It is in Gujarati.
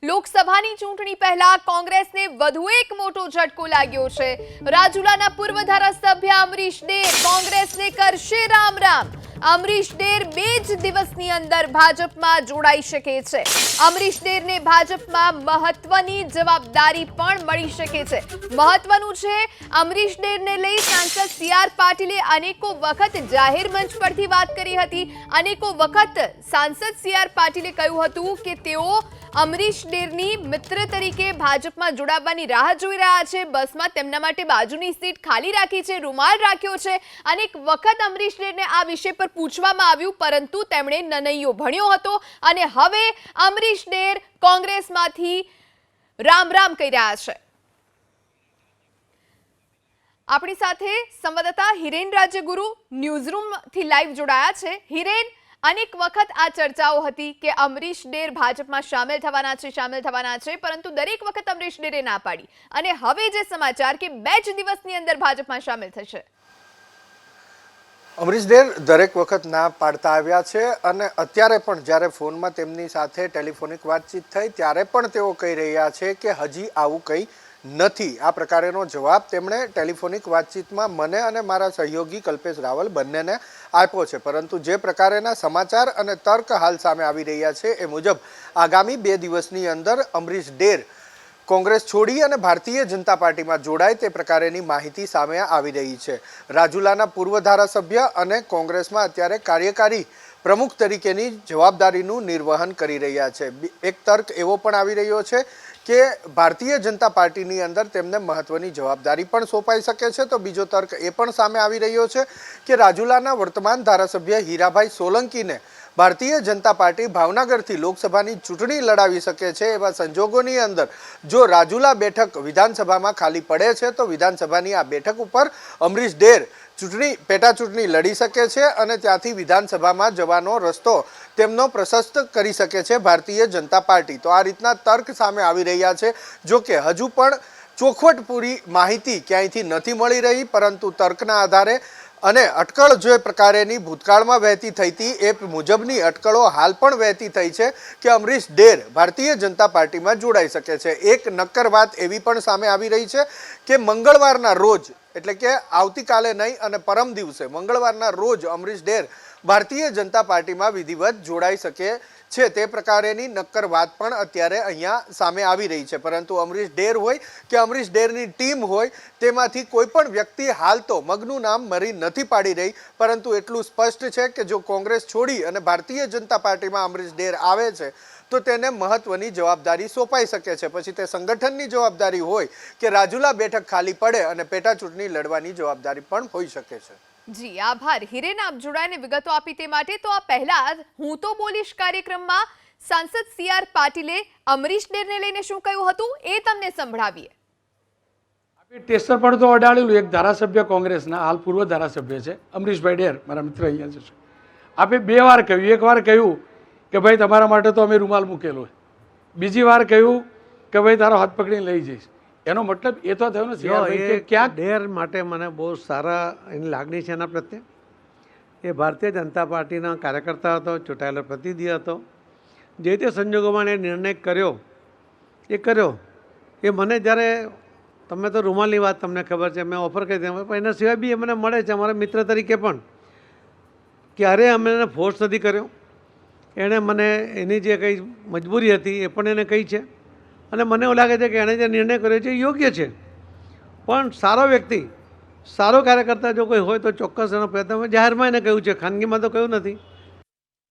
લોકસભાની ચૂંટણી પહેલા કોંગ્રેસને વધુ એક મોટો ઝટકો લાગ્યો છે। રાજુલાના પૂર્વ ધારાસભ્ય અમરીશ ડેર કોંગ્રેસને કરશે રામ રામ। અમરીશ ડેર 2 જ દિવસની અંદર ભાજપમાં જોડાઈ શકે છે। અમરીશ ડેરને ભાજપમાં મહત્વની જવાબદારી પણ મળી શકે છે। મહત્વનું છે, અમરીશ ડેરને લઈ સાંસદ સી.આર. પાટીલે અનેકો વખત જાહેર મંચ પરથી વાત કરી હતી। અનેકો વખત સાંસદ સી.આર. પાટીલે કહ્યું હતું કે તેઓ અમરીશ ડેરની મિત્ર તરીકે ભાજપમાં જોડાવાની રાહ જોઈ રહ્યા છે। બસમાં તેમના માટે બાજુની સીટ ખાલી રાખી છે, રૂમાલ રાખ્યો છે। અનેક વખત અમરીશ ડેરને આ વિષય પર પૂછવામાં આવ્યું, પરંતુ તેમણે નનૈયો ભણ્યો હતો અને હવે અમરીશ ડેર કોંગ્રેસમાંથી રામ રામ કહી રહ્યા છે। આપણી સાથે સંવાદદાતા હિરેન રાજ્યગુરુ ન્યૂઝરૂમથી લાઈવ જોડાયા છે। હિરેન, અનેક વખત આ ચર્ચાઓ હતી કે અમરીશ ડેર ભાજપમાં સામેલ થવાના છે, પરંતુ દરેક વખત અમરીશ ડેરે ના પાડી અને હવે જે સમાચાર કે 2 જ દિવસની અંદર ભાજપમાં સામેલ થશે। અમરીશ ડેર દરેક વખત ના પાડતા આવ્યા છે અને અત્યારે પણ જ્યારે ફોનમાં તેમની સાથે ટેલિફોનિક વાતચીત થઈ ત્યારે પણ તેઓ કહી રહ્યા છે કે હજી આવું કંઈ નથી। આ પ્રકારેનો જવાબ તેમણે ટેલિફોનિક વાતચીતમાં મને અને મારા સહયોગી કલ્પેશ રાવલ બંનેને આપ્યો છે, પરંતુ જે પ્રકારેના સમાચાર અને તર્ક હાલ સામે આવી રહ્યા છે એ મુજબ આગામી 2 દિવસની અંદર અમરીશ ડેર કોંગ્રેસ છોડી અને ભારતીય જનતા પાર્ટીમાં જોડાય તે પ્રકારેની માહિતી સામે આવી રહી છે। રાજુલાના પૂર્વ ધારાસભ્ય અને કોંગ્રેસમાં અત્યારે કાર્યકારી પ્રમુખ તરીકેની જવાબદારીનું નિર્વહન કરી રહ્યા છે। એક તર્ક એવો પણ આવી રહ્યો છે કે ભારતીય જનતા પાર્ટીની અંદર તેમને મહત્વની જવાબદારી પણ સોંપાઈ શકે છે, તો બીજો તર્ક એ પણ સામે આવી રહ્યો છે કે રાજુલાના વર્તમાન ધારાસભ્ય હીરાભાઈ સોલંકીને ભારતીય જનતા પાર્ટી ભાવનગરથી લોકસભાની ચૂંટણી લડાવી શકે છે। એવા સંજોગોની અંદર જો રાજુલા બેઠક વિધાનસભામાં ખાલી પડે છે તો વિધાનસભાની આ બેઠક ઉપર અમરીશ ડેર પેટા ચૂંટણી લડી શકે છે અને ત્યાંથી વિધાનસભામાં જવાનો રસ્તો તેમનો પ્રશસ્ત કરી શકે છે ભારતીય જનતા પાર્ટી। તો આ રીતના તર્ક સામે આવી રહ્યા છે। જો કે હજુ પણ ચોખવટપૂરી માહિતી ક્યાંયથી નથી મળી રહી, પરંતુ તર્કના આધારે અને અટકળ જે પ્રકારેની ભૂતકાળમાં વહેતી થઈ હતી એ મુજબની અટકળો હાલ પણ વહેતી થઈ છે કે અમરીશ ડેર ભારતીય જનતા પાર્ટીમાં જોડાઈ શકે છે। એક નક્કર વાત એવી પણ સામે આવી રહી છે કે મંગળવારના રોજ, એટલે કે આવતીકાલે નહીં અને પરમ દિવસે મંગળવારના રોજ અમરીશ ડેર ભારતીય જનતા પાર્ટીમાં વિધિવત જોડાઈ શકે છે, તે પ્રકારેની નક્કર વાત પણ અત્યારે અહીંયા સામે આવી રહી છે। પરંતુ અમરીશ ડેર હોય કે અમરીશ ડેરની ટીમ હોય, તેમાંથી કોઈ પણ વ્યક્તિ હાલ તો મગનું નામ મરી નથી પાડી રહી, પરંતુ એટલું સ્પષ્ટ છે કે જો કોંગ્રેસ છોડી અને ભારતીય જનતા પાર્ટીમાં અમરીશ ડેર આવે છે તો તેને મહત્વની જવાબદારી સોંપાઈ શકે છે। પછી તે સંગઠનની જવાબદારી હોય કે રાજુલા બેઠક ખાલી પડે અને પેટા ચૂંટણી લડવાની જવાબદારી પણ હોઈ શકે છે। જી આભાર હિરેન, આપ જોડાઈને વિગતો આપી તે માટે। તો આ પહેલા હું તો બોલીશ કાર્યક્રમમાં સાંસદ સી.આર. પાટીલે અમરીશ ડેરને લઈને શું કહ્યું હતું એ તમને સંભળાવીએ। ટેસ્ટર પર તો અડાડેલું એક ધારાસભ્ય કોંગ્રેસના હાલ પૂર્વ ધારાસભ્ય છે અમરીશભાઈ ડેર, મારા મિત્ર અહીંયા છે। આપે 2 વાર કહ્યું, એક વાર કહ્યું કે ભાઈ તમારા માટે તો અમે રૂમાલ મૂકેલો, બીજી વાર કહ્યું કે ભાઈ તારો હાથ પકડીને લઈ જઈશ। એનો મતલબ એ તો થયો ને કે ક્યાંક ડેર માટે મને બહુ સારા એની લાગણી છે એના પ્રત્યે। એ ભારતીય જનતા પાર્ટીના કાર્યકર્તા હતો, ચૂંટાયેલો પ્રતિનિધિ હતો। જે તે સંજોગોમાં એ નિર્ણય કર્યો એ મને જ્યારે તમે તો રૂમાલની વાત તમને ખબર છે, મેં ઓફર કરી હતી, પણ એના સિવાય બી એ મને મળે છે અમારા મિત્ર તરીકે પણ। ક્યારે અમે એને ફોર્સ નથી કર્યો, એણે મને એની જે કંઈ મજબૂરી હતી એ પણ એને કહી છે અને મને એવું લાગે છે કે એણે જે નિર્ણય કર્યો છે એ યોગ્ય છે। પણ સારો વ્યક્તિ, સારો કાર્યકર્તા જો કોઈ હોય તો ચોક્કસ એનો પ્રયત્ન, જાહેરમાં એને કહ્યું છે, ખાનગીમાં તો કહ્યું નથી।